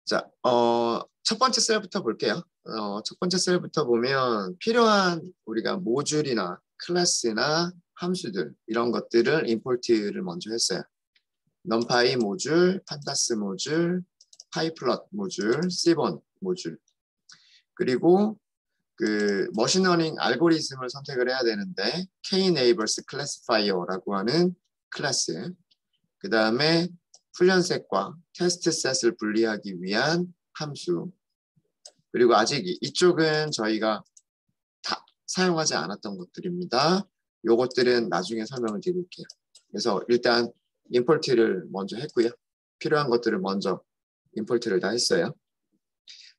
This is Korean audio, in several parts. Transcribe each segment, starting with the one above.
자, 첫 번째 셀부터 볼게요. 첫 번째 셀부터 보면 필요한 우리가 모듈이나 클래스나 함수들 이런 것들을 임포트를 먼저 했어요. 넘파이 모듈, 판다스 모듈, 파이플럿 모듈, 시본 모듈. 그리고 그 머신러닝 알고리즘을 선택을 해야 되는데 K-neighbors classifier라고 하는 클래스. 그 다음에 훈련셋과 테스트셋을 분리하기 위한 함수. 그리고 아직 이쪽은 저희가 다 사용하지 않았던 것들입니다. 요것들은 나중에 설명을 드릴게요. 그래서 일단 임포트를 먼저 했고요. 필요한 것들을 먼저 임포트를 다 했어요.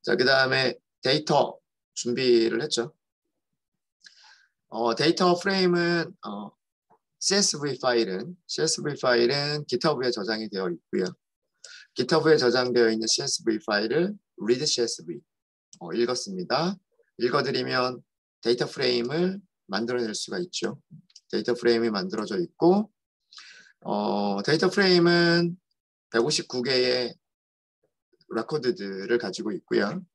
자, 그 다음에 데이터 준비를 했죠. 데이터 프레임은 CSV 파일은 GitHub에 저장이 되어 있고요. GitHub에 저장되어 있는 CSV 파일을 read CSV 읽었습니다. 읽어드리면 데이터 프레임을 만들어낼 수가 있죠. 데이터 프레임이 만들어져 있고 데이터 프레임은 159개의 레코드들을 가지고 있고요.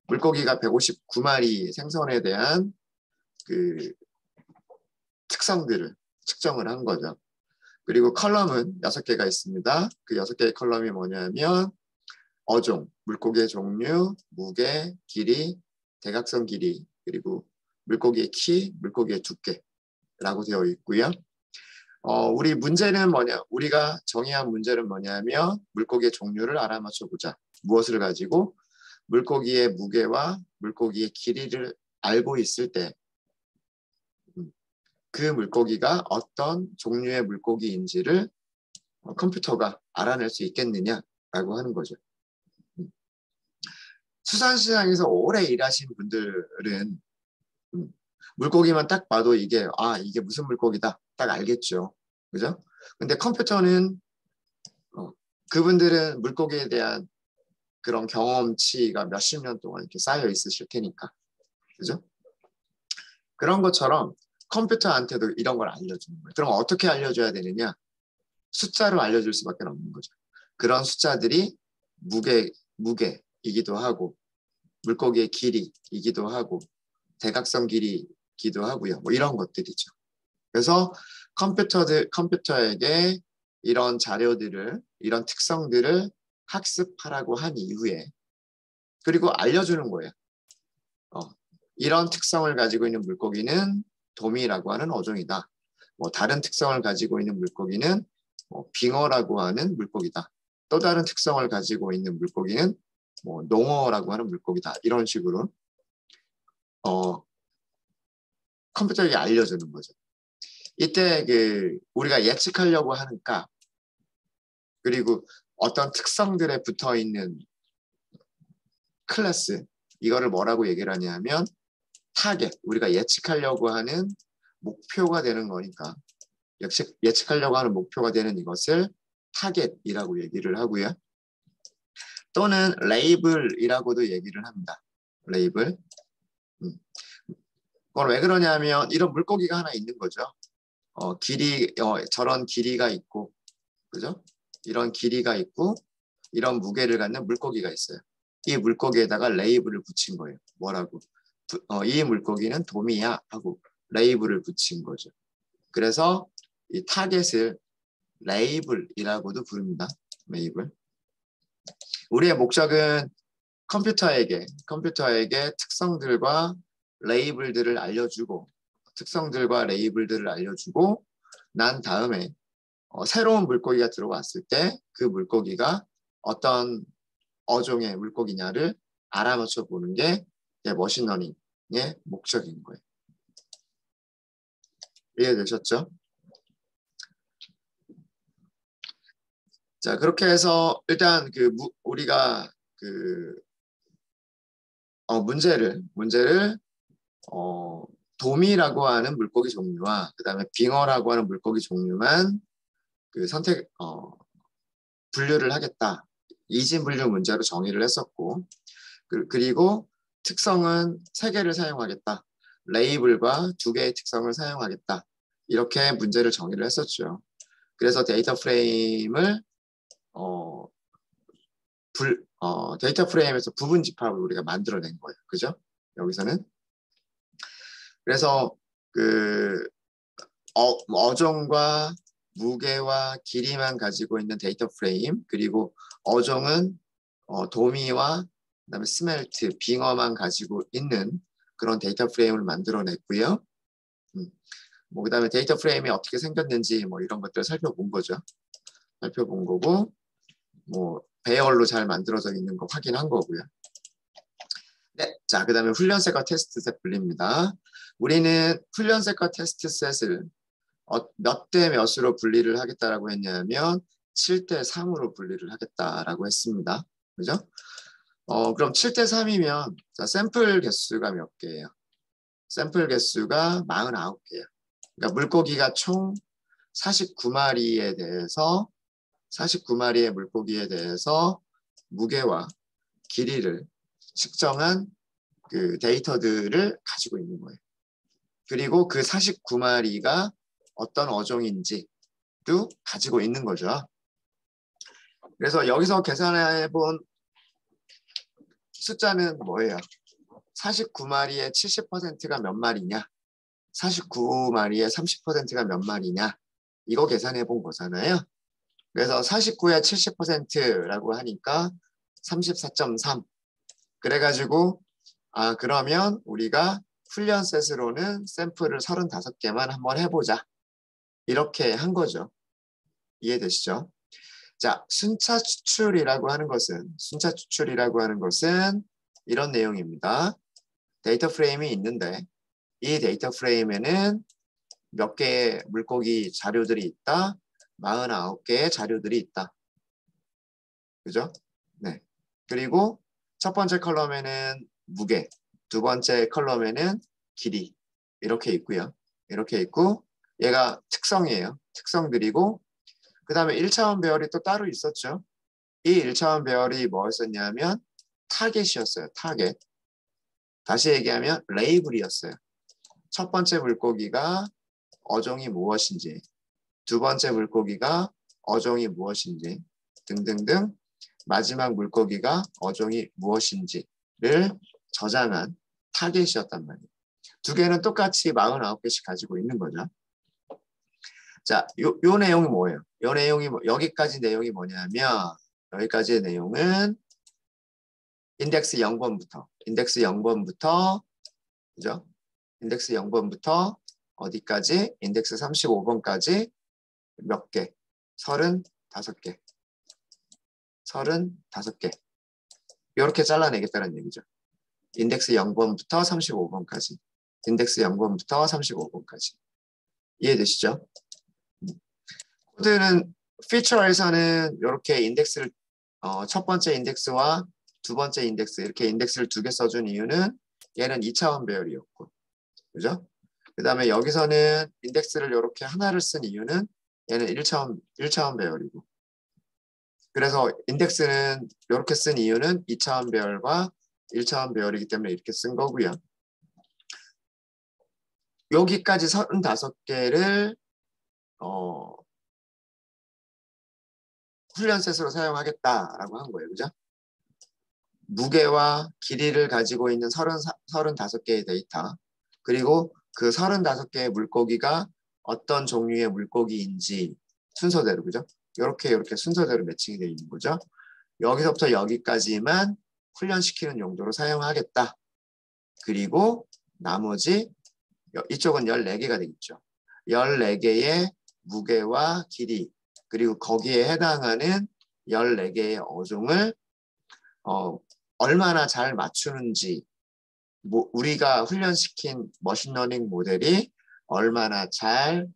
물고기가 159마리 생선에 대한 그 특성들을 측정을 한 거죠. 그리고 컬럼은 6개가 있습니다. 그 6개의 컬럼이 뭐냐면 어종, 물고기의 종류, 무게, 길이, 대각선 길이, 그리고 물고기의 키, 물고기의 두께라고 되어 있고요. 우리 문제는 우리가 정의한 문제는 뭐냐면 물고기의 종류를 알아맞혀 보자. 무엇을 가지고 물고기의 무게와 물고기의 길이를 알고 있을 때 그 물고기가 어떤 종류의 물고기인지를 컴퓨터가 알아낼 수 있겠느냐라고 하는 거죠. 수산시장에서 오래 일하신 분들은 물고기만 딱 봐도 이게 무슨 물고기다 딱 알겠죠. 그죠? 근데 컴퓨터는 그분들은 물고기에 대한 그런 경험치가 몇십 년 동안 이렇게 쌓여 있으실 테니까. 그죠? 그런 것처럼 컴퓨터한테도 이런 걸 알려주는 거예요. 그럼 어떻게 알려줘야 되느냐? 숫자로 알려줄 수밖에 없는 거죠. 그런 숫자들이 무게이기도 하고 물고기의 길이이기도 하고 대각선 길이이기도 하고요. 뭐 이런 것들이죠. 그래서 컴퓨터에게 이런 자료들을, 이런 특성들을 학습하라고 한 이후에 그리고 알려주는 거예요. 이런 특성을 가지고 있는 물고기는 도미라고 하는 어종이다. 다른 특성을 가지고 있는 물고기는 빙어라고 하는 물고기다. 또 다른 특성을 가지고 있는 물고기는 농어라고 하는 물고기다. 이런 식으로 컴퓨터에게 알려주는 거죠. 이때 우리가 예측하려고 하는 값 그리고 어떤 특성들에 붙어 있는 클래스 이거를 뭐라고 얘기를 하냐면 타겟, 우리가 예측하려고 하는 목표가 되는 거니까 예측하려고 하는 목표가 되는 이것을 타겟이라고 얘기를 하고요. 또는 레이블이라고도 얘기를 합니다. 레이블. 그건 왜 그러냐면 이런 물고기가 하나 있는 거죠. 저런 길이가 있고, 그죠? 이런 길이가 있고, 이런 무게를 갖는 물고기가 있어요. 이 물고기에다가 레이블을 붙인 거예요. 뭐라고? 이 물고기는 도미야 하고 레이블을 붙인 거죠. 그래서 이 타겟을 레이블이라고도 부릅니다. 레이블. 우리의 목적은 컴퓨터에게 특성들과 레이블들을 알려주고 난 다음에 새로운 물고기가 들어왔을 때 그 물고기가 어떤 어종의 물고기냐를 알아맞혀 보는 게 머신러닝의 목적인 거예요. 이해되셨죠? 자, 그렇게 해서 일단 우리가 문제를 도미라고 하는 물고기 종류와 그다음에 빙어라고 하는 물고기 종류만 분류를 하겠다. 이진 분류 문제로 정의를 했었고 그리고 특성은 3개를 사용하겠다. 레이블과 2개의 특성을 사용하겠다. 이렇게 문제를 정의를 했었죠. 그래서 데이터 프레임을 데이터 프레임에서 부분 집합을 우리가 만들어낸 거예요. 그죠? 여기서는. 그래서 그 어종과 무게와 길이만 가지고 있는 데이터 프레임, 그리고 어종은 도미와 그다음에 스멜트, 빙어만 가지고 있는 그런 데이터 프레임을 만들어냈고요. 뭐 그다음에 데이터 프레임이 어떻게 생겼는지 뭐 이런 것들을 살펴본 거죠. 살펴본 거고, 뭐 배열로 잘 만들어져 있는 거 확인한 거고요. 네, 자 그다음에 훈련셋과 테스트셋 분리입니다. 우리는 훈련셋과 테스트셋을 몇 대 몇으로 분리를 하겠다라고 했냐면 7대 3으로 분리를 하겠다라고 했습니다. 그죠? 그럼 7대 3이면 자, 샘플 개수가 몇 개예요? 샘플 개수가 49개예요. 그러니까 물고기가 총 49마리에 대해서 49마리의 물고기에 대해서 무게와 길이를 측정한 그 데이터들을 가지고 있는 거예요. 그리고 그 49마리가 어떤 어종인지도 가지고 있는 거죠. 그래서 여기서 계산해 본 숫자는 뭐예요? 49마리의 70%가 몇 마리냐? 49마리의 30%가 몇 마리냐? 이거 계산해 본 거잖아요. 그래서 49의 70%라고 하니까 34.3. 그래가지고 그러면 우리가 훈련셋으로는 샘플을 35개만 한번 해보자. 이렇게 한 거죠. 이해되시죠? 자, 순차 추출이라고 하는 것은 이런 내용입니다. 데이터 프레임이 있는데 이 데이터 프레임에는 몇 개의 물고기 자료들이 있다? 49개의 자료들이 있다. 그죠? 네. 그리고 첫 번째 컬럼에는 무게, 두 번째 컬럼에는 길이 이렇게 있고요. 이렇게 있고 얘가 특성이에요. 특성들이고 그 다음에 1차원 배열이 또 따로 있었죠. 이 1차원 배열이 뭐였었냐면 타겟이었어요. 타겟. 다시 얘기하면 레이블이었어요. 첫 번째 물고기가 어종이 무엇인지, 두 번째 물고기가 어종이 무엇인지 등등등 마지막 물고기가 어종이 무엇인지를 저장한 타겟이었단 말이에요. 두 개는 똑같이 49개씩 가지고 있는 거죠. 자, 요 내용이 뭐예요? 요 내용이 여기까지 내용이 뭐냐면 여기까지의 내용은 인덱스 0번부터 그죠? 인덱스 0번부터 어디까지? 인덱스 35번까지 몇 개? 35개. 35개. 이렇게 잘라내겠다는 얘기죠. 인덱스 0번부터 35번까지. 인덱스 0번부터 35번까지. 이해되시죠? 코드는 피처에서는 이렇게 인덱스를 첫 번째 인덱스와 두 번째 인덱스 이렇게 인덱스를 두 개 써준 이유는 얘는 2차원 배열이었고 그죠? 그 다음에 여기서는 인덱스를 이렇게 하나를 쓴 이유는 얘는 1차원 배열이고 그래서 인덱스는 이렇게 쓴 이유는 2차원 배열과 1차원 배열이기 때문에 이렇게 쓴 거고요. 여기까지 35개를 훈련셋으로 사용하겠다라고 한 거예요. 그죠? 무게와 길이를 가지고 있는 35개의 데이터 그리고 그 35개의 물고기가 어떤 종류의 물고기인지 순서대로 그죠? 이렇게 순서대로 매칭이 되어 있는 거죠. 여기서부터 여기까지만 훈련시키는 용도로 사용하겠다. 그리고 나머지 이쪽은 14개가 되겠죠. 14개의 무게와 길이 그리고 거기에 해당하는 14개의 어종을 얼마나 잘 맞추는지 우리가 훈련시킨 머신러닝 모델이 얼마나 잘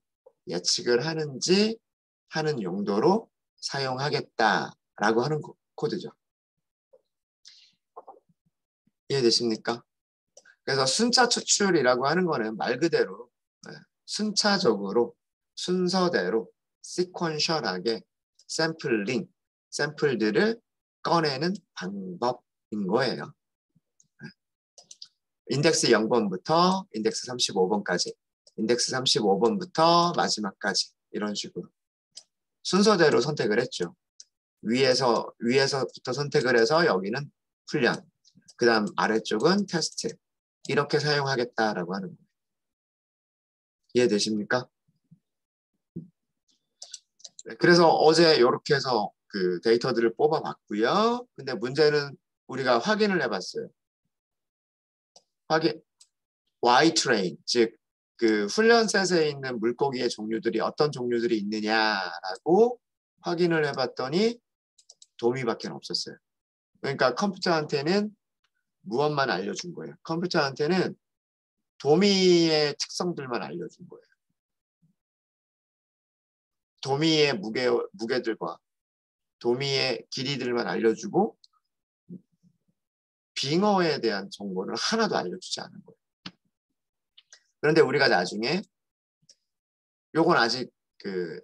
예측을 하는지 하는 용도로 사용하겠다라고 하는 코드죠. 이해되십니까? 그래서 순차 추출이라고 하는 거는 말 그대로 순차적으로 순서대로 시퀀셜하게 샘플들을 꺼내는 방법인 거예요. 인덱스 0번부터 인덱스 35번까지 인덱스 35번부터 마지막까지 이런 식으로 순서대로 선택을 했죠. 위에서부터 선택을 해서 여기는 훈련, 그 다음 아래쪽은 테스트. 이렇게 사용하겠다라고 하는 거예요. 이해되십니까? 네, 그래서 어제 이렇게 해서 그 데이터들을 뽑아봤고요. 근데 문제는 우리가 확인을 해봤어요. Y-train, 즉 그 훈련셋에 있는 물고기의 종류들이 어떤 종류들이 있느냐라고 확인을 해봤더니 도미밖에 없었어요. 그러니까 컴퓨터한테는 무엇만 알려준 거예요. 컴퓨터한테는 도미의 특성들만 알려준 거예요. 도미의 무게들과 도미의 길이들만 알려주고 빙어에 대한 정보를 하나도 알려주지 않은 거예요. 그런데 우리가 나중에 요건 아직 그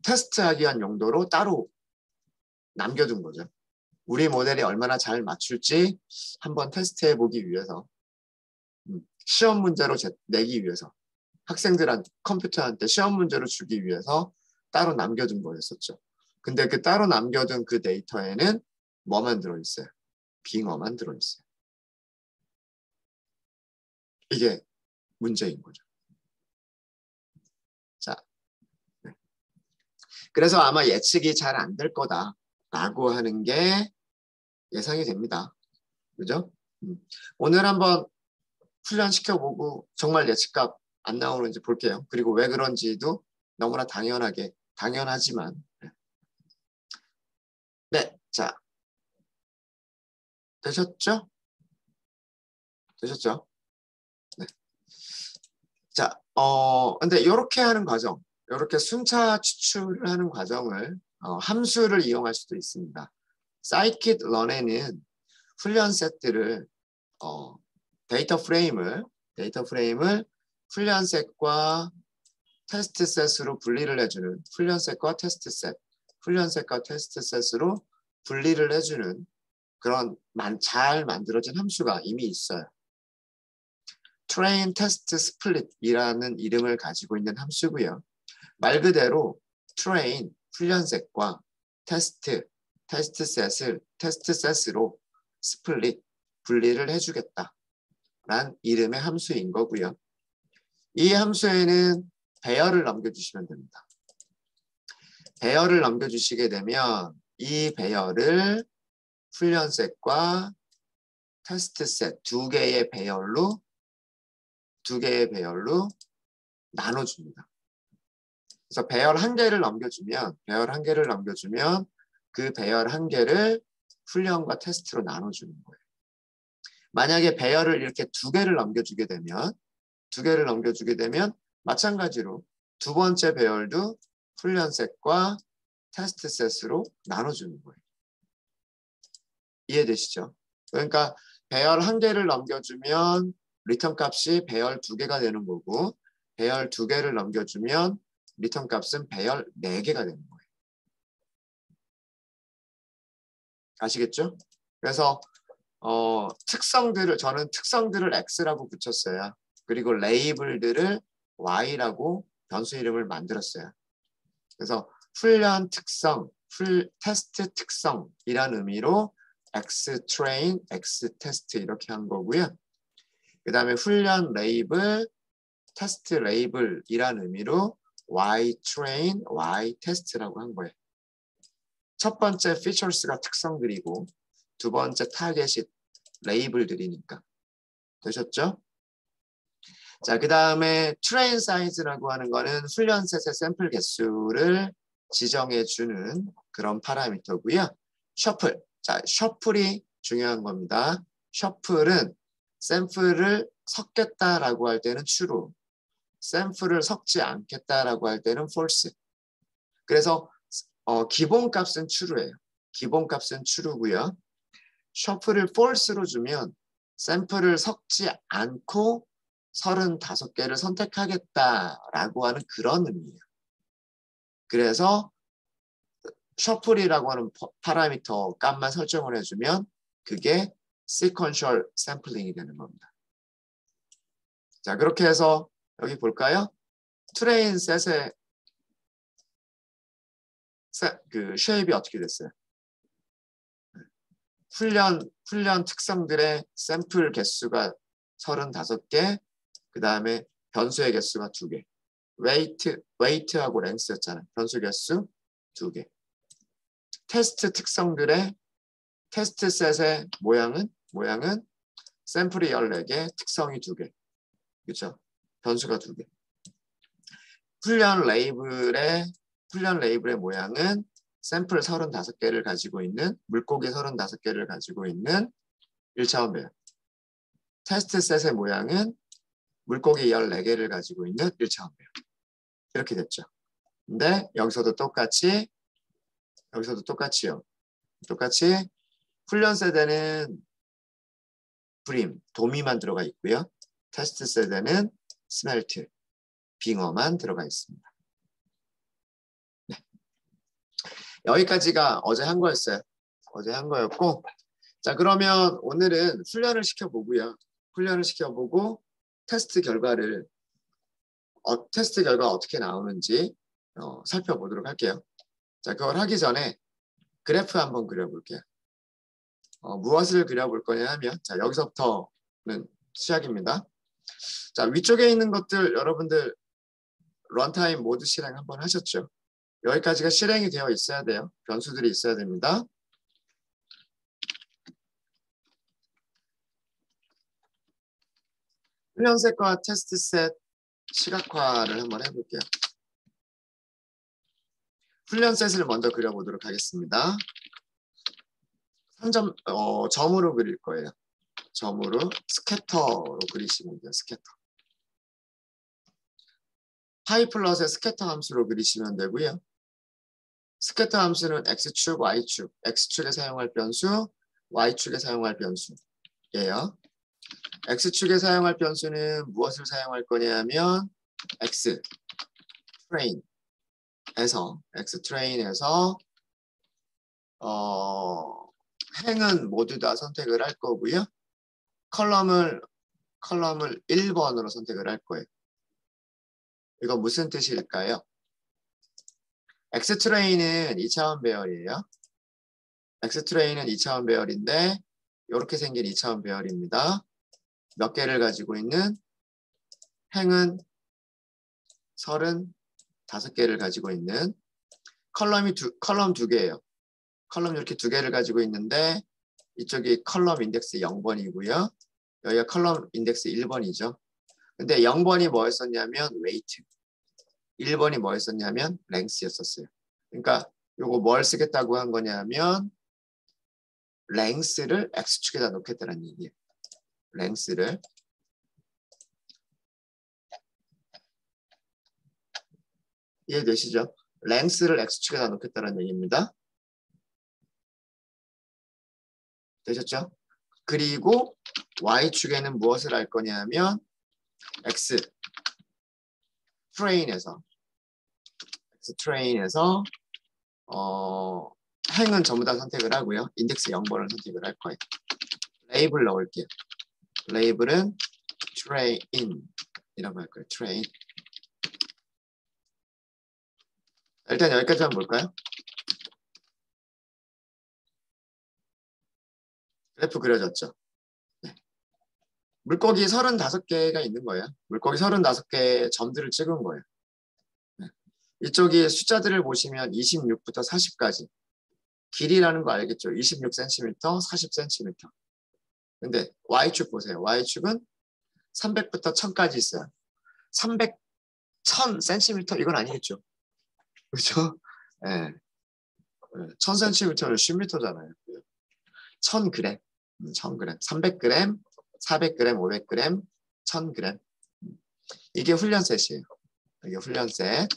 테스트하기 위한 용도로 따로 남겨둔 거죠. 우리 모델이 얼마나 잘 맞출지 한번 테스트해 보기 위해서 시험 문제로 내기 위해서 학생들한테 컴퓨터한테 시험 문제로 주기 위해서 따로 남겨둔 거였었죠. 근데 그 따로 남겨둔 그 데이터에는 뭐만 들어있어요? 빙어만 들어있어요. 이게 문제인 거죠. 자, 네. 그래서 아마 예측이 잘 안 될 거다라고 하는 게 예상이 됩니다. 그죠? 오늘 한번 훈련시켜보고 정말 예측값 안 나오는지 볼게요. 그리고 왜 그런지도 너무나 당연하지만 네, 자, 되셨죠? 되셨죠? 네. 자, 근데 이렇게 하는 과정, 이렇게 순차 추출을 하는 과정을 함수를 이용할 수도 있습니다. scikit-learn에는 훈련 셋들을 데이터 프레임을 훈련 셋과 테스트 셋으로 분리를 해주는 훈련 셋과 테스트 셋으로 분리를 해주는 그런 잘 만들어진 함수가 이미 있어요. train test split이라는 이름을 가지고 있는 함수고요. 말 그대로 train 훈련셋과 테스트 셋으로 split 분리를 해주겠다라는 이름의 함수인 거고요. 이 함수에는 배열을 남겨주시면 됩니다. 배열을 남겨주시게 되면 이 배열을 훈련셋과 테스트셋 두 개의 배열로 나눠줍니다. 그래서 배열 한 개를 넘겨주면 그 배열 한 개를 훈련과 테스트로 나눠주는 거예요. 만약에 배열을 이렇게 두 개를 넘겨주게 되면 마찬가지로 두 번째 배열도 훈련셋과 테스트셋으로 나눠주는 거예요. 이해되시죠? 그러니까 배열 한 개를 넘겨주면 리턴 값이 배열 두 개가 되는 거고 배열 두 개를 넘겨주면 리턴 값은 배열 네 개가 되는 거예요. 아시겠죠? 그래서 저는 특성들을 X라고 붙였어요. 그리고 레이블들을 Y라고 변수 이름을 만들었어요. 그래서 훈련 특성, 테스트 특성이라는 의미로 X train, X test 이렇게 한 거고요. 그 다음에 훈련 레이블, 테스트 레이블이라는 의미로 Y train, Y test라고 한 거예요. 첫 번째 features가 특성들이고 두 번째 타겟이 레이블들이니까. 되셨죠? 자, 그 다음에 train size라고 하는 거는 훈련셋의 샘플 개수를 지정해주는 그런 파라미터고요. 셔플. 자, 셔플이 중요한 겁니다. 셔플은 샘플을 섞겠다라고 할 때는 true, 샘플을 섞지 않겠다라고 할 때는 false. 그래서 기본값은 true예요. 기본값은 true고요. 셔플을 false로 주면 샘플을 섞지 않고 35개를 선택하겠다라고 하는 그런 의미예요. 그래서 셔플이라고 하는 파라미터 값만 설정을 해주면 그게 sequential sampling이 되는 겁니다. 자, 그렇게 해서 여기 볼까요? 트레인 셋의 그 쉐입이 어떻게 됐어요? 훈련 특성들의 샘플 개수가 35개, 그 다음에 변수의 개수가 2개. 웨이트하고 랭스였잖아요. 변수 개수 2개. 테스트 특성들의 테스트 셋의 모양은 샘플이 14개, 특성이 2개. 그렇죠? 변수가 2개. 훈련 레이블의 모양은 샘플 35개를 가지고 있는, 물고기 35개를 가지고 있는 1차원 배열. 테스트 셋의 모양은 물고기 14개를 가지고 있는 1차원 배열. 이렇게 됐죠. 근데 여기서도 똑같이요. 똑같이 훈련 세대는 브림, 도미만 들어가 있고요. 테스트 세대는 스멜트, 빙어만 들어가 있습니다. 네. 여기까지가 어제 한 거였어요. 어제 한 거였고, 자 그러면 오늘은 훈련을 시켜보고요. 훈련을 시켜보고 테스트 결과가 어떻게 나오는지 살펴보도록 할게요. 자 그걸 하기 전에 그래프 한번 그려볼게요. 무엇을 그려볼 거냐 하면, 자 여기서부터는 시작입니다. 자 위쪽에 있는 것들 여러분들 런타임 모드 실행 한번 하셨죠? 여기까지가 실행이 되어 있어야 돼요. 변수들이 있어야 됩니다. 훈련셋과 테스트셋 시각화를 한번 해볼게요. 훈련셋을 먼저 그려보도록 하겠습니다. 점으로 그릴 거예요. 점으로 스캐터로 그리시면 돼요. 스캐터. 파이 플러스의 스캐터 함수로 그리시면 되고요. 스캐터 함수는 x축, y축, x축에 사용할 변수, y축에 사용할 변수예요. x축에 사용할 변수는 무엇을 사용할 거냐면 xtrain에서 행은 모두 다 선택을 할 거고요. 컬럼을 1번으로 선택을 할 거예요. 이거 무슨 뜻일까요? xtrain은 2차원 배열이에요. xtrain은 2차원 배열인데 이렇게 생긴 2차원 배열입니다. 몇 개를 가지고 있는? 행은 35개를 가지고 있는, 컬럼 2개예요. 컬럼 이렇게 2개를 가지고 있는데 이쪽이 컬럼 인덱스 0번이고요. 여기가 컬럼 인덱스 1번이죠. 근데 0번이 뭐였었냐면 웨이트, 1번이 뭐였었냐면 랭스였었어요. 그러니까 요거 뭘 쓰겠다고 한 거냐면 랭스를 x축에다 놓겠다는 얘기예요. 랭스를. 이해되시죠? 랭스를 x축에다 놓겠다는 얘기입니다. 되셨죠? 그리고 y축에는 무엇을 할 거냐면 xtrain에서 행은 전부 다 선택을 하고요. 인덱스 0번을 선택을 할 거예요. 레이블 넣을게요. 레이블은 train이라고 할 거예요. train. 일단 여기까지 한번 볼까요? 그래프 그려졌죠? 네. 물고기 35개가 있는 거예요. 물고기 35개의 점들을 찍은 거예요. 네. 이쪽이 숫자들을 보시면 26부터 40까지. 길이라는 거 알겠죠? 26cm, 40cm. 근데 Y축 보세요. Y축은 300부터 1000까지 있어요. 300, 1000cm 이건 아니겠죠? 그렇죠? 네. 1000cm는 10m잖아요. 1000g, 1000g, 300g, 400g, 500g, 1000g. 이게 훈련셋이에요. 이게 훈련셋.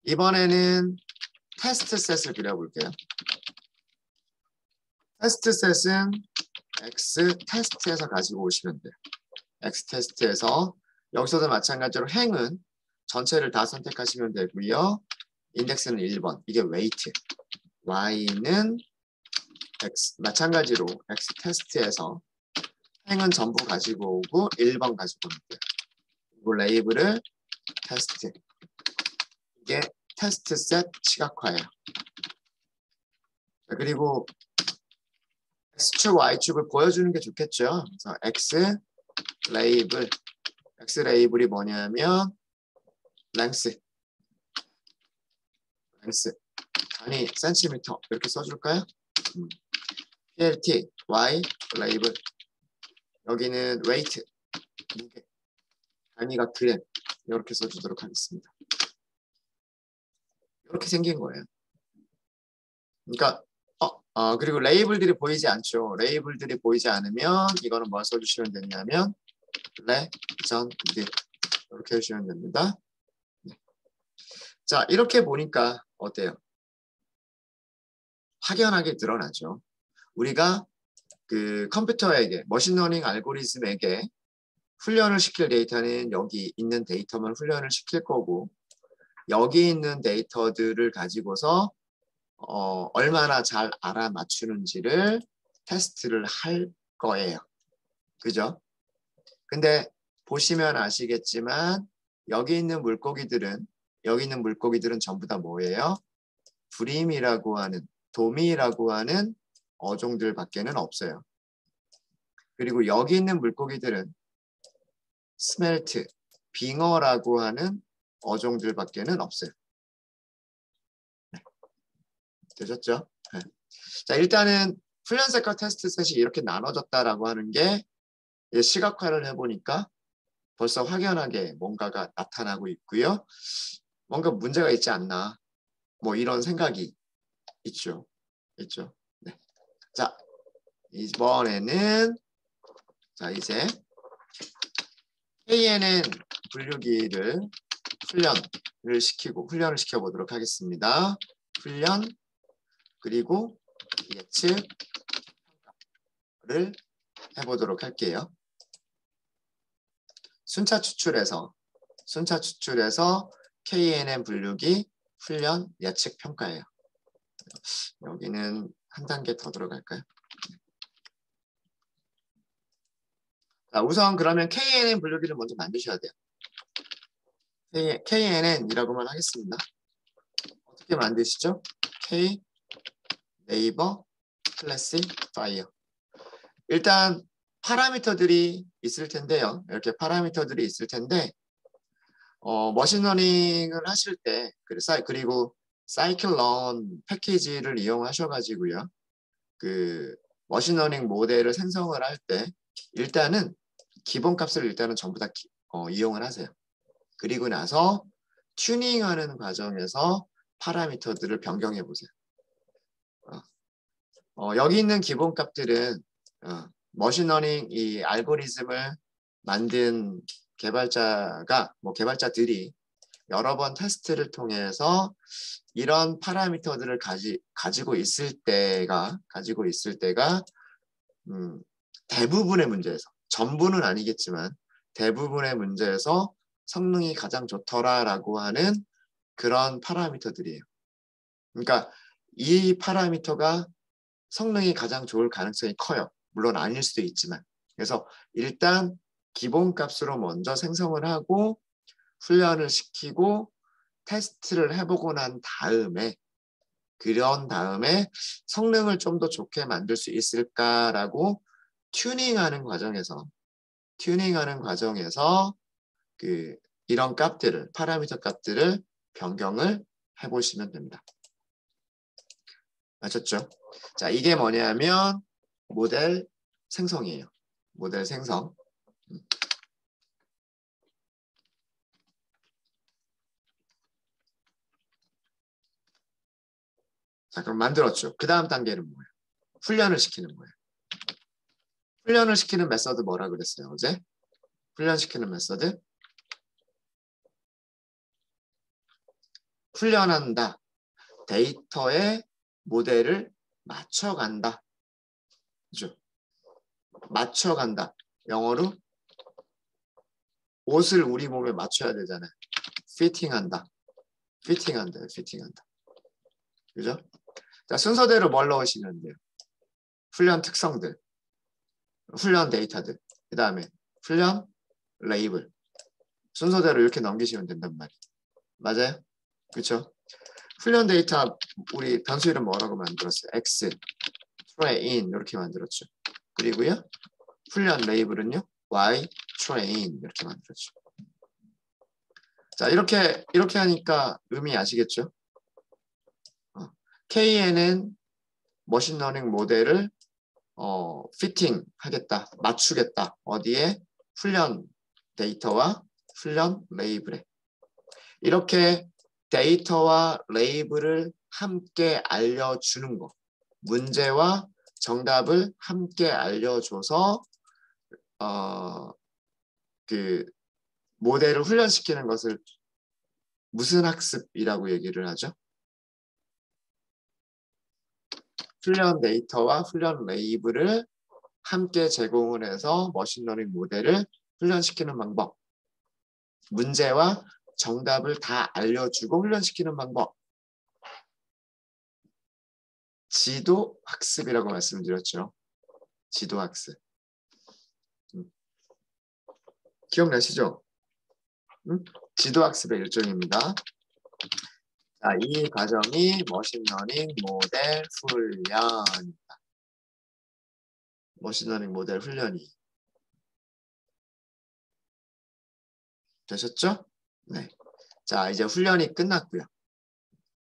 이번에는 테스트셋을 그려볼게요. 테스트셋은 x테스트에서 가지고 오시면 돼요. x테스트에서 여기서도 마찬가지로 행은 전체를 다 선택하시면 되고요. 인덱스는 1번. 이게 웨이트. y는 마찬가지로 x테스트에서 행은 전부 가지고 오고 1번 가지고 오면 돼요. 그리고 레이블을 테스트. 이게 테스트 셋 시각화예요. 그리고 X축, Y축을 보여주는 게 좋겠죠. 그래서 X 레이블이 뭐냐면 length 단위 센티미터 이렇게 써줄까요? PLT, Y 레이블 여기는 weight 무게 단위가 그램 이렇게 써주도록 하겠습니다. 이렇게 생긴 거예요. 그러니까 그리고 레이블들이 보이지 않죠. 레이블들이 보이지 않으면 이거는 뭘 써주시면 되냐면 레전드 이렇게 해주시면 됩니다. 네. 자, 이렇게 보니까 어때요? 확연하게 드러나죠. 우리가 그 컴퓨터에게 머신러닝 알고리즘에게 훈련을 시킬 데이터는 여기 있는 데이터만 훈련을 시킬 거고 여기 있는 데이터들을 가지고서 얼마나 잘 알아맞추는지를 테스트를 할 거예요. 그죠? 근데 보시면 아시겠지만 여기 있는 물고기들은 전부 다 뭐예요? 브림이라고 하는 도미라고 하는 어종들밖에는 없어요. 그리고 여기 있는 물고기들은 스멜트, 빙어라고 하는 어종들밖에는 없어요. 네. 되셨죠? 네. 자, 일단은 훈련셋과 테스트셋이 이렇게 나눠졌다라고 하는 게 시각화를 해보니까 벌써 확연하게 뭔가가 나타나고 있고요. 뭔가 문제가 있지 않나 뭐 이런 생각이 있죠. 네. 자, 이번에는 이제 KNN 분류기를 훈련을 시켜보도록 하겠습니다. 훈련 그리고 예측을 해보도록 할게요. 순차 추출해서 KNN 분류기 훈련 예측 평가예요. 여기는 한 단계 더 들어갈까요? 자, 우선 그러면 KNN 분류기를 먼저 만드셔야 돼요. KNN이라고만 하겠습니다. 어떻게 만드시죠? K 네이버 클래시파이어. 일단 파라미터들이 있을 텐데요. 이렇게 파라미터들이 있을 텐데 머신러닝을 하실 때 그리고 scikit-learn 패키지를 이용하셔가지고요. 그 머신러닝 모델을 생성을 할 때 일단은 기본값을 일단은 전부 다 이용을 하세요. 그리고 나서 튜닝하는 과정에서 파라미터들을 변경해 보세요. 여기 있는 기본값들은 머신러닝 이 알고리즘을 만든 개발자들이 여러 번 테스트를 통해서 이런 파라미터들을 가지고 있을 때가 대부분의 문제에서 전부는 아니겠지만 대부분의 문제에서 성능이 가장 좋더라라고 하는 그런 파라미터들이에요. 그러니까 이 파라미터가 성능이 가장 좋을 가능성이 커요. 물론 아닐 수도 있지만. 그래서 일단 기본값으로 먼저 생성을 하고 훈련을 시키고 테스트를 해보고 난 다음에 그런 다음에 성능을 좀 더 좋게 만들 수 있을까라고 튜닝하는 과정에서 이런 파라미터 값들을 변경을 해보시면 됩니다. 아셨죠? 자, 이게 뭐냐면 모델 생성이에요. 모델 생성. 자, 그럼 만들었죠. 그 다음 단계는 뭐예요? 훈련을 시키는 거예요. 훈련을 시키는 메서드 뭐라 그랬어요, 어제? 훈련시키는 메서드? 훈련한다. 데이터에 모델을 맞춰간다. 그죠? 맞춰간다. 영어로 옷을 우리 몸에 맞춰야 되잖아요. 피팅한다. 그죠? 자, 순서대로 뭘 넣으시면 돼요? 훈련 특성들, 훈련 데이터들, 그 다음에 훈련 레이블, 순서대로 이렇게 넘기시면 된단 말이에요. 맞아요? 그렇죠? 훈련 데이터 우리 변수 이름 뭐라고 만들었어요? X, train 이렇게 만들었죠. 그리고요. 훈련 레이블은요. Y, train 이렇게 만들었죠. 자, 이렇게 하니까 의미 아시겠죠? KN은 머신러닝 모델을 피팅 하겠다, 맞추겠다. 어디에? 훈련 데이터와 훈련 레이블에. 이렇게 데이터와 레이블을 함께 알려주는 거. 문제와 정답을 함께 알려줘서 그 모델을 훈련시키는 것을 무슨 학습이라고 얘기를 하죠? 훈련 데이터와 훈련 레이블을 함께 제공을 해서 머신러닝 모델을 훈련시키는 방법. 문제와 정답을 다 알려주고 훈련시키는 방법. 지도학습이라고 말씀드렸죠. 지도학습. 기억나시죠? 지도학습의 일종입니다. 자, 이 과정이 머신러닝 모델 훈련입니다. 머신러닝 모델 훈련이 되셨죠? 네. 자, 이제 훈련이 끝났고요.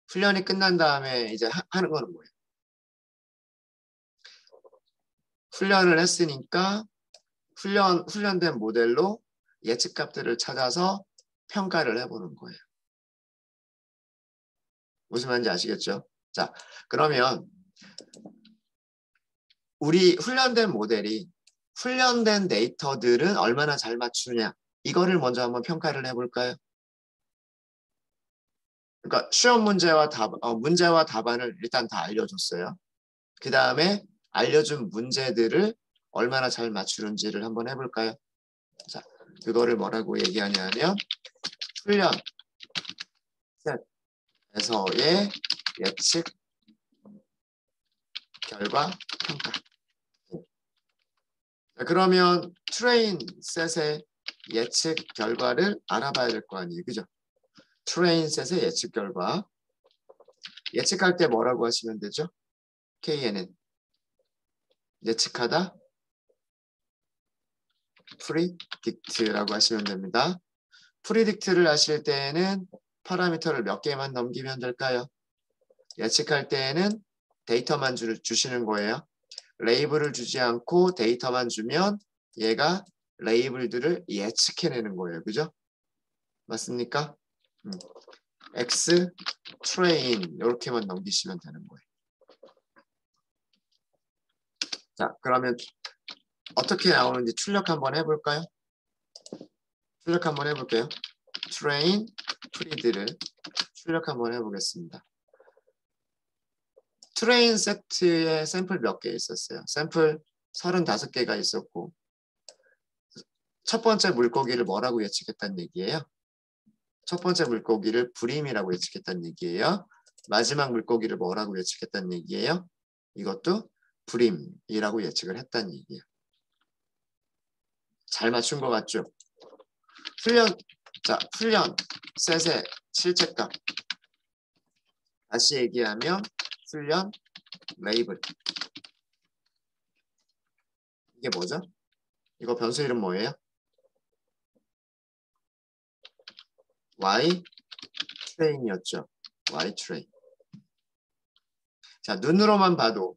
훈련이 끝난 다음에 이제 하는 거는 뭐예요? 훈련을 했으니까 훈련된 모델로 예측값들을 찾아서 평가를 해보는 거예요. 무슨 말인지 아시겠죠? 자, 그러면 우리 훈련된 모델이 훈련된 데이터들은 얼마나 잘 맞추느냐 이거를 먼저 한번 평가를 해볼까요? 그러니까 시험 문제와 답안을 일단 다 알려줬어요. 그 다음에 알려준 문제들을 얼마나 잘 맞추는지를 한번 해볼까요? 자, 그거를 뭐라고 얘기하냐면 훈련 셋에서의 예측 결과 평가. 자, 그러면 트레인 셋의 예측 결과를 알아봐야 될 거 아니에요. 그죠? 트레인 셋의 예측 결과. 예측할 때 뭐라고 하시면 되죠? KN은 예측하다 predict라고 하시면 됩니다. predict를 하실 때에는 파라미터를 몇 개만 넘기면 될까요? 예측할 때에는 데이터만 주시는 거예요. 레이블을 주지 않고 데이터만 주면 얘가 레이블들을 예측해내는 거예요. 그죠? 맞습니까? X, train 이렇게만 넘기시면 되는 거예요. 자, 그러면 어떻게 나오는지 출력 한번 해볼까요? 출력 한번 해볼게요. train, pred를 출력 한번 해보겠습니다. 트레인 세트에 샘플 몇 개 있었어요? 샘플 35개가 있었고 첫 번째 물고기를 뭐라고 예측했다는 얘기예요? 첫 번째 물고기를 브림이라고 예측했다는 얘기예요. 마지막 물고기를 뭐라고 예측했다는 얘기예요? 이것도 브림이라고 예측을 했다는 얘기예요. 잘 맞춘 것 같죠? 훈련 셋의 실제값. 다시 얘기하면 훈련 레이블. 이게 뭐죠? 이거 변수 이름 뭐예요? Y 트레인이었죠. Y 트레인. 자, 눈으로만 봐도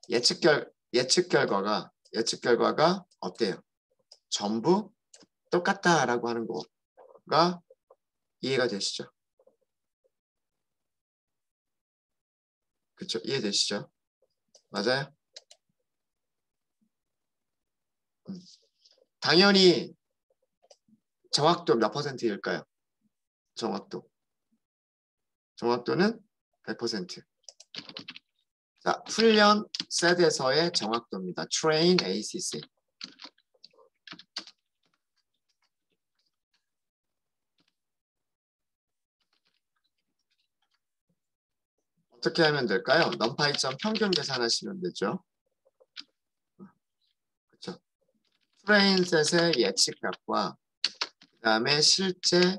예측 결과가 어때요? 전부 똑같다라고 하는 거가 이해가 되시죠? 그렇죠? 이해되시죠? 맞아요? 당연히 정확도 몇 %일까요? 정확도는 100%. 자, 훈련 셋에서의 정확도입니다. Train ACC. 어떻게 하면 될까요? numPy 평균 계산하시면 되죠. 그렇죠. 트레인 셋의 예측값과 그다음에 실제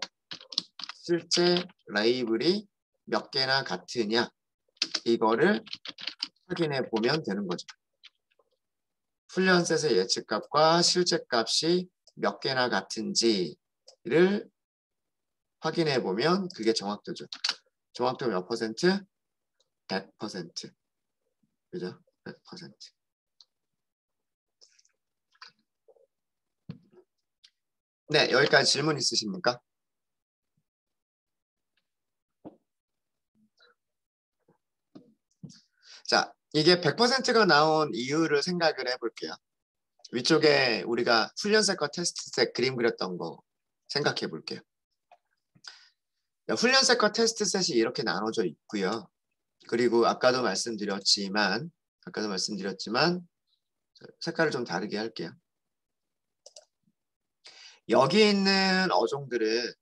레이블이 몇 개나 같으냐 이거를 확인해 보면 되는 거죠. 훈련셋의 예측값과 실제 값이 몇 개나 같은지를 확인해 보면 그게 정확도죠. 정확도 몇 퍼센트? 100%. 그죠? 100%. 네, 여기까지 질문 있으십니까? 자, 이게 100%가 나온 이유를 생각을 해볼게요. 위쪽에 우리가 훈련셋과 테스트셋 그림 그렸던 거 생각해 볼게요. 훈련셋과 테스트셋이 이렇게 나눠져 있고요. 그리고 아까도 말씀드렸지만 색깔을 좀 다르게 할게요. 여기 있는 어종들은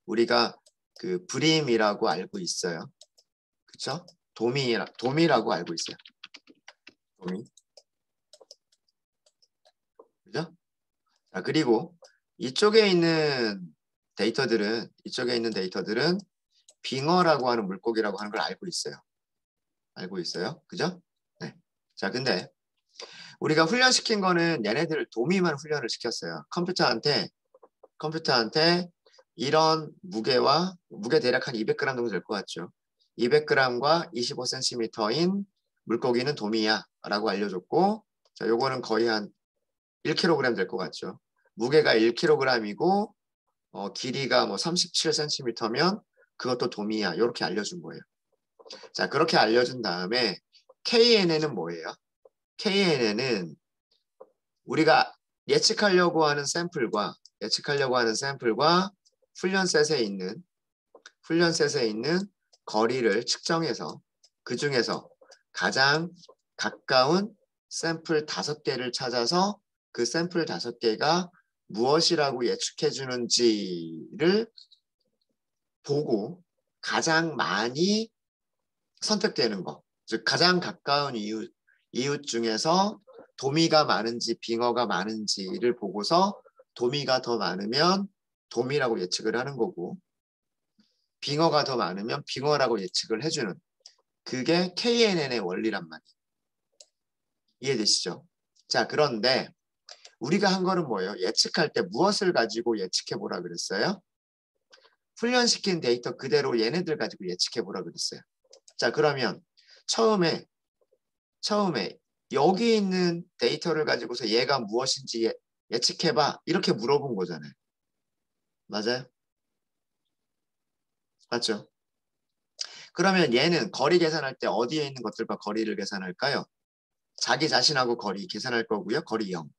우리가 그 브림이라고 알고 있어요. 그쵸? 도미라고 알고 있어요. 도미. 그죠? 자, 그리고 이쪽에 있는 데이터들은 빙어라고 하는 물고기라고 하는 걸 알고 있어요. 그죠? 네. 자, 근데 우리가 훈련시킨 거는 얘네들 도미만 훈련을 시켰어요. 컴퓨터한테 이런 무게 대략 한 200g 정도 될 것 같죠. 200g과 25cm인 물고기는 도미야 라고 알려줬고, 자, 요거는 거의 한 1kg 될 것 같죠. 무게가 1kg이고 길이가 뭐 37cm면 그것도 도미야 이렇게 알려준 거예요. 자, 그렇게 알려준 다음에 KNN은 뭐예요? KNN은 우리가 예측하려고 하는 샘플과 훈련셋에 있는 거리를 측정해서 그 중에서 가장 가까운 샘플 5개를 찾아서 그 샘플 5개가 무엇이라고 예측해 주는지를 보고 가장 많이 선택되는 거, 즉 가장 가까운 이웃 중에서 도미가 많은지 빙어가 많은지를 보고서 도미가 더 많으면 도미라고 예측을 하는 거고 빙어가 더 많으면 빙어라고 예측을 해주는 그게 KNN의 원리란 말이에요. 이해되시죠? 자, 그런데 우리가 한 거는 뭐예요? 예측할 때 무엇을 가지고 예측해 보라 그랬어요? 훈련시킨 데이터 그대로 얘네들 가지고 예측해 보라 그랬어요. 자, 그러면 처음에 여기 있는 데이터를 가지고서 얘가 무엇인지 예측해봐 이렇게 물어본 거잖아요. 맞아요? 맞죠? 그러면 얘는 거리 계산할 때 어디에 있는 것들과 거리를 계산할까요? 자기 자신하고 거리 계산할 거고요. 거리 0.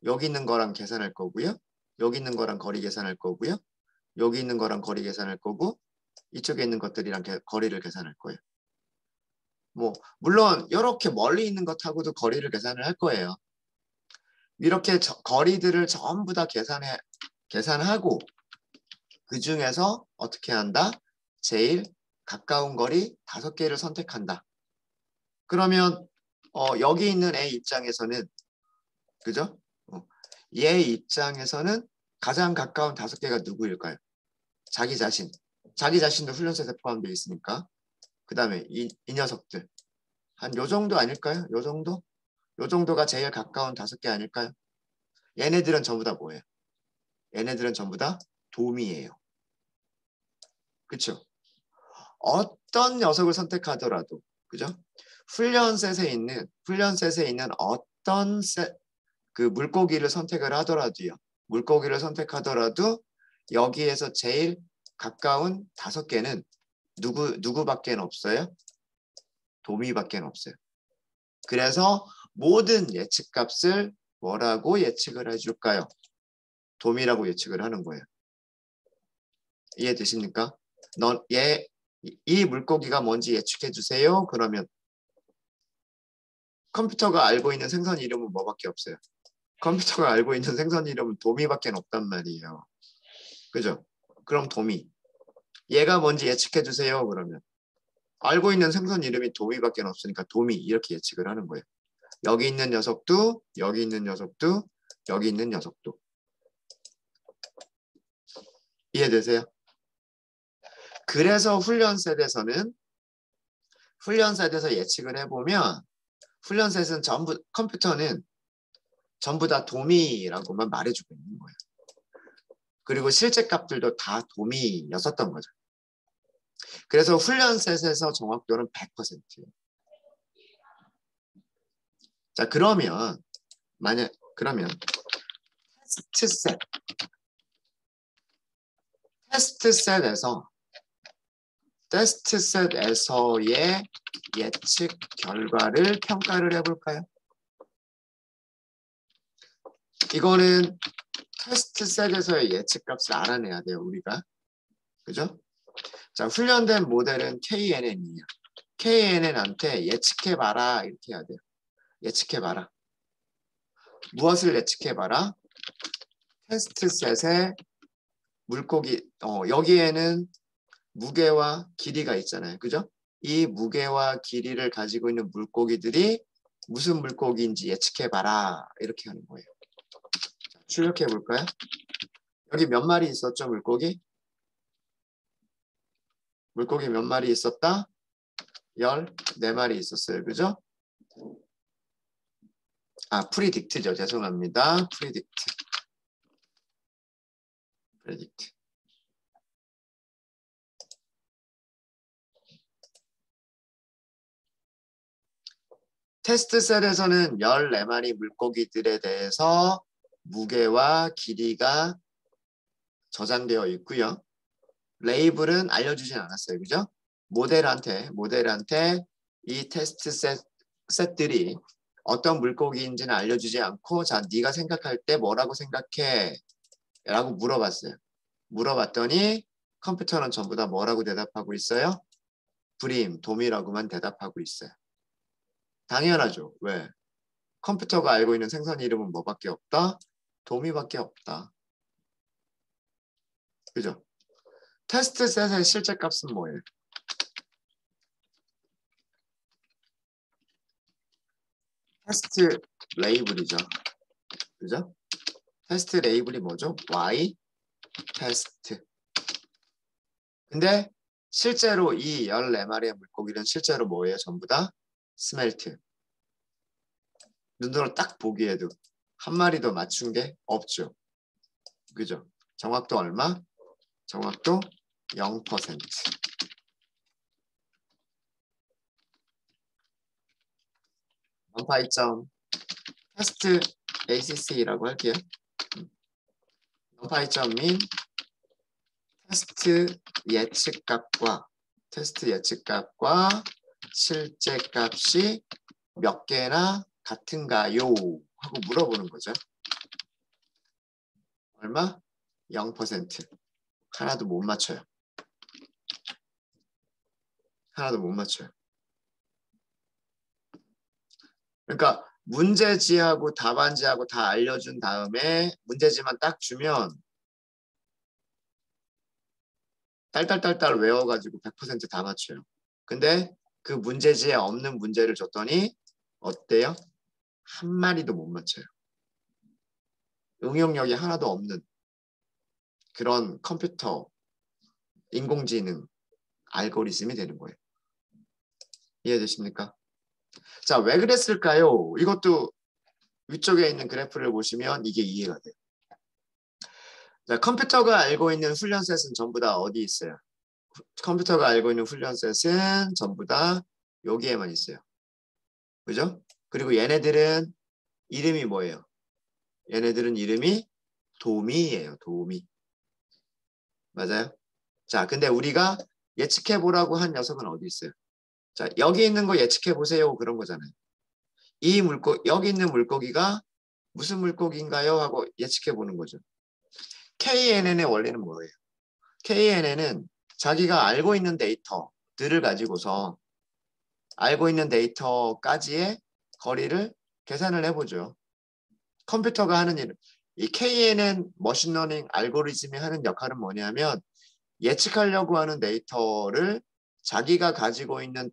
여기 있는 거랑 계산할 거고요. 여기 있는 거랑 거리 계산할 거고요. 여기 있는 거랑 거리 계산할 거고 이쪽에 있는 것들이랑 거리를 계산할 거예요. 뭐 물론 이렇게 멀리 있는 것하고도 거리를 계산을 할 거예요. 이렇게 거리들을 전부 다 계산하고 그 중에서 어떻게 한다? 제일 가까운 거리 5개를 선택한다. 그러면 여기 있는 A 입장에서는 그죠? 얘 입장에서는 가장 가까운 5개가 누구일까요? 자기 자신도 훈련소에 포함되어 있으니까. 그 다음에 이 녀석들. 한 요 정도 아닐까요? 요 정도? 요 정도가 제일 가까운 5개 아닐까요? 얘네들은 전부 다 뭐예요? 얘네들은 전부 다 도미예요. 그쵸? 어떤 녀석을 선택하더라도, 그죠? 훈련셋에 있는 어떤 그 물고기를 선택하더라도 여기에서 제일 가까운 5개는 누구밖에 없어요? 도미밖에 없어요. 그래서 모든 예측값을 뭐라고 예측을 해줄까요? 도미라고 예측을 하는 거예요. 이해되십니까? 이 물고기가 뭔지 예측해 주세요. 그러면 컴퓨터가 알고 있는 생선 이름은 뭐밖에 없어요? 컴퓨터가 알고 있는 생선 이름은 도미밖에 없단 말이에요. 그죠? 그럼 도미. 얘가 뭔지 예측해 주세요. 그러면 알고 있는 생선 이름이 도미밖에 없으니까 도미 이렇게 예측을 하는 거예요. 여기 있는 녀석도 여기 있는 녀석도 여기 있는 녀석도. 이해되세요? 그래서 훈련 셋에서 예측을 해보면 훈련 셋은 컴퓨터는 전부 다 도미라고만 말해주고 있는 거예요. 그리고 실제 값들도 다 도미였었던 거죠. 그래서 훈련 셋에서 정확도는 100%예요. 자, 그러면 테스트 셋에서의 예측 결과를 평가를 해볼까요? 이거는 테스트 셋에서의 예측 값을 알아내야 돼요, 우리가. 그죠? 자, 훈련된 모델은 KNN이에요. KNN한테 예측해봐라, 이렇게 해야 돼요. 예측해봐라. 무엇을 예측해봐라? 테스트 셋의 물고기, 여기에는 무게와 길이가 있잖아요. 그죠? 이 무게와 길이를 가지고 있는 물고기들이 무슨 물고기인지 예측해봐라. 이렇게 하는 거예요. 자, 출력해볼까요? 여기 몇 마리 있었죠, 물고기? 물고기 몇 마리 있었다? 14마리 있었어요. 그죠? 프리딕트죠. 죄송합니다. 프리딕트. 테스트 셀에서는 14마리 물고기들에 대해서 무게와 길이가 저장되어 있고요. 레이블은 알려주진 않았어요. 그죠? 모델한테 이 테스트 셋들이 어떤 물고기인지는 알려주지 않고 자, 네가 생각할 때 뭐라고 생각해? 라고 물어봤어요. 물어봤더니 컴퓨터는 전부 다 뭐라고 대답하고 있어요? 브림, 도미라고만 대답하고 있어요. 당연하죠. 왜? 컴퓨터가 알고 있는 생선 이름은 뭐밖에 없다? 도미밖에 없다. 그죠? 테스트 셋의 실제 값은 뭐예요? 테스트 레이블이죠. 그죠? 테스트 레이블이 뭐죠? Y 테스트. 근데 실제로 이 14마리의 물고기는 실제로 뭐예요? 전부 다 스멜트. 눈으로 딱 보기에도 한 마리도 맞춘 게 없죠. 그죠? 정확도 얼마? 정확도 0%. 원파이점 테스트 ACC라고 할게요. 원파이점 민 테스트 예측값과 실제 값이 몇 개나 같은가요? 하고 물어보는 거죠. 얼마? 0%. 하나도 못 맞춰요. 하나도 못 맞춰요. 그러니까 문제지하고 답안지하고 다 알려준 다음에 문제지만 딱 주면 딸딸딸딸 외워가지고 100% 다 맞춰요. 근데 그 문제지에 없는 문제를 줬더니 어때요? 한 마리도 못 맞춰요. 응용력이 하나도 없는 그런 컴퓨터, 인공지능, 알고리즘이 되는 거예요. 이해되십니까? 자, 왜 그랬을까요? 이것도 위쪽에 있는 그래프를 보시면 이게 이해가 돼요. 자, 컴퓨터가 알고 있는 훈련셋은 전부 다 어디 있어요? 컴퓨터가 알고 있는 훈련셋은 전부 다 여기에만 있어요. 그죠? 그리고 얘네들은 이름이 뭐예요? 얘네들은 이름이 도미예요. 도미. 맞아요? 자, 근데 우리가 예측해보라고 한 녀석은 어디 있어요? 자, 여기 있는 거 예측해보세요. 그런 거잖아요. 여기 있는 물고기가 무슨 물고기인가요? 하고 예측해보는 거죠. KNN의 원리는 뭐예요? KNN은 자기가 알고 있는 데이터들을 가지고서 알고 있는 데이터까지의 거리를 계산을 해보죠. 컴퓨터가 하는 일, 이 KNN 머신러닝 알고리즘이 하는 역할은 뭐냐면 예측하려고 하는 데이터를 자기가 가지고 있는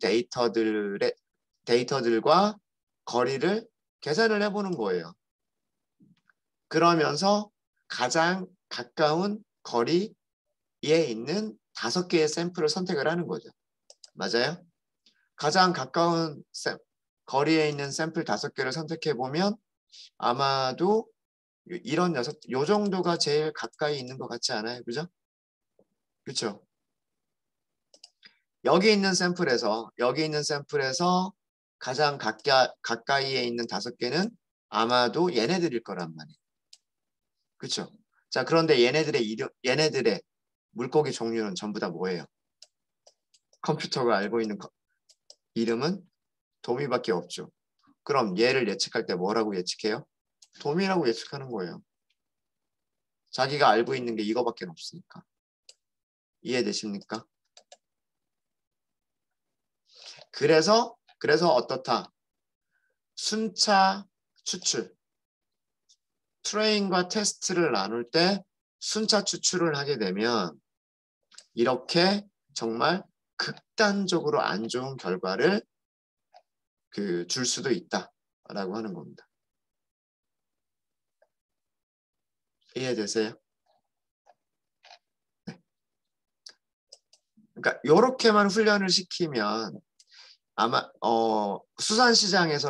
데이터들과 거리를 계산을 해보는 거예요. 그러면서 가장 가까운 거리 있는 5개의 샘플을 선택을 하는 거죠. 맞아요? 가장 가까운 거리에 있는 샘플 5개를 선택해 보면 아마도 이런 요 정도가 제일 가까이 있는 것 같지 않아요? 그죠? 그렇죠? 여기 있는 샘플에서 가장 가까이에 있는 5개는 아마도 얘네들일 거란 말이에요. 그렇죠? 자, 그런데 얘네들의 물고기 종류는 전부 다 뭐예요? 컴퓨터가 알고 있는 이름은 도미밖에 없죠. 그럼 얘를 예측할 때 뭐라고 예측해요? 도미라고 예측하는 거예요. 자기가 알고 있는 게 이거밖에 없으니까. 이해되십니까? 그래서 어떻다? 순차 추출. 트레인과 테스트를 나눌 때 순차 추출을 하게 되면 이렇게 정말 극단적으로 안 좋은 결과를 줄 수도 있다라고 하는 겁니다. 이해되세요? 네. 그러니까 이렇게만 훈련을 시키면 아마 수산시장에서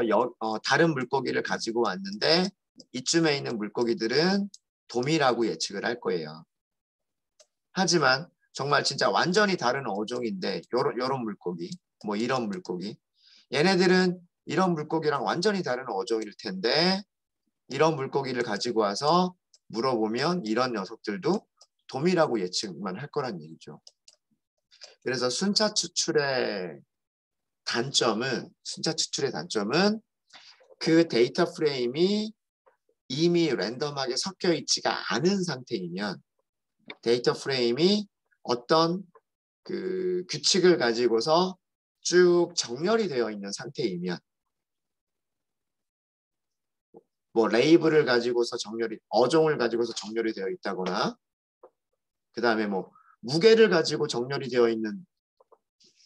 다른 물고기를 가지고 왔는데 이쯤에 있는 물고기들은 도미라고 예측을 할 거예요. 하지만 정말 진짜 완전히 다른 어종인데 요런 물고기, 뭐 이런 물고기 얘네들은 이런 물고기랑 완전히 다른 어종일 텐데 이런 물고기를 가지고 와서 물어보면 이런 녀석들도 도미라고 예측만 할 거란 얘기죠. 그래서 순차 추출의 단점은 그 데이터 프레임이 이미 랜덤하게 섞여 있지가 않은 상태이면 데이터 프레임이 어떤 규칙을 가지고서 쭉 정렬이 되어 있는 상태이면 뭐 레이블을 가지고서 어종을 가지고서 정렬이 되어 있다거나 그 다음에 뭐 무게를 가지고 정렬이 되어 있는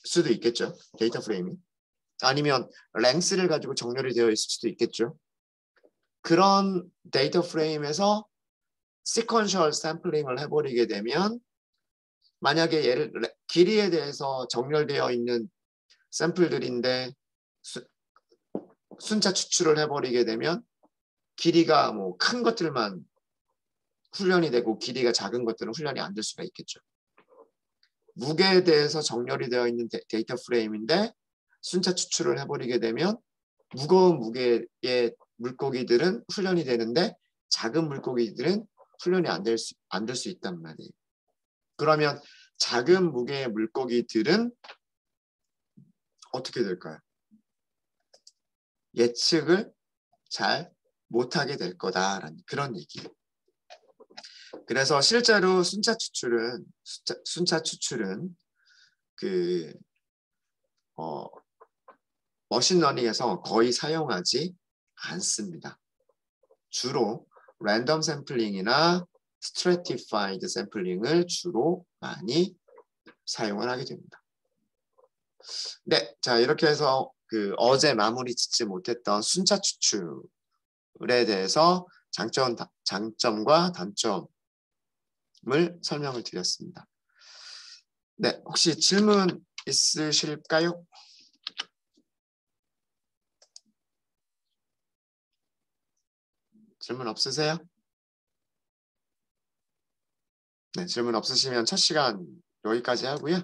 수도 있겠죠. 데이터 프레임이. 아니면 랭스를 가지고 정렬이 되어 있을 수도 있겠죠. 그런 데이터 프레임에서 시퀀셜 샘플링을 해버리게 되면 만약에 길이에 대해서 정렬되어 있는 샘플들인데 순차 추출을 해버리게 되면 길이가 뭐 큰 것들만 훈련이 되고 길이가 작은 것들은 훈련이 안 될 수가 있겠죠. 무게에 대해서 정렬이 되어 있는 데이터 프레임인데 순차 추출을 해버리게 되면 무거운 무게의 물고기들은 훈련이 되는데 작은 물고기들은 훈련이 안 될 수 있단 말이에요. 그러면 작은 무게의 물고기들은 어떻게 될까요? 예측을 잘 못하게 될 거다라는 그런 얘기예요. 그래서 실제로 순차 추출은 머신러닝에서 거의 사용하지 않습니다. 주로 랜덤 샘플링이나 스트래티파이드 샘플링을 주로 많이 사용을 하게 됩니다. 네, 자 이렇게 해서 어제 마무리 짓지 못했던 순차 추출에 대해서 장점과 단점을 설명을 드렸습니다. 네, 혹시 질문 있으실까요? 질문 없으세요? 네, 질문 없으시면 첫 시간 여기까지 하고요.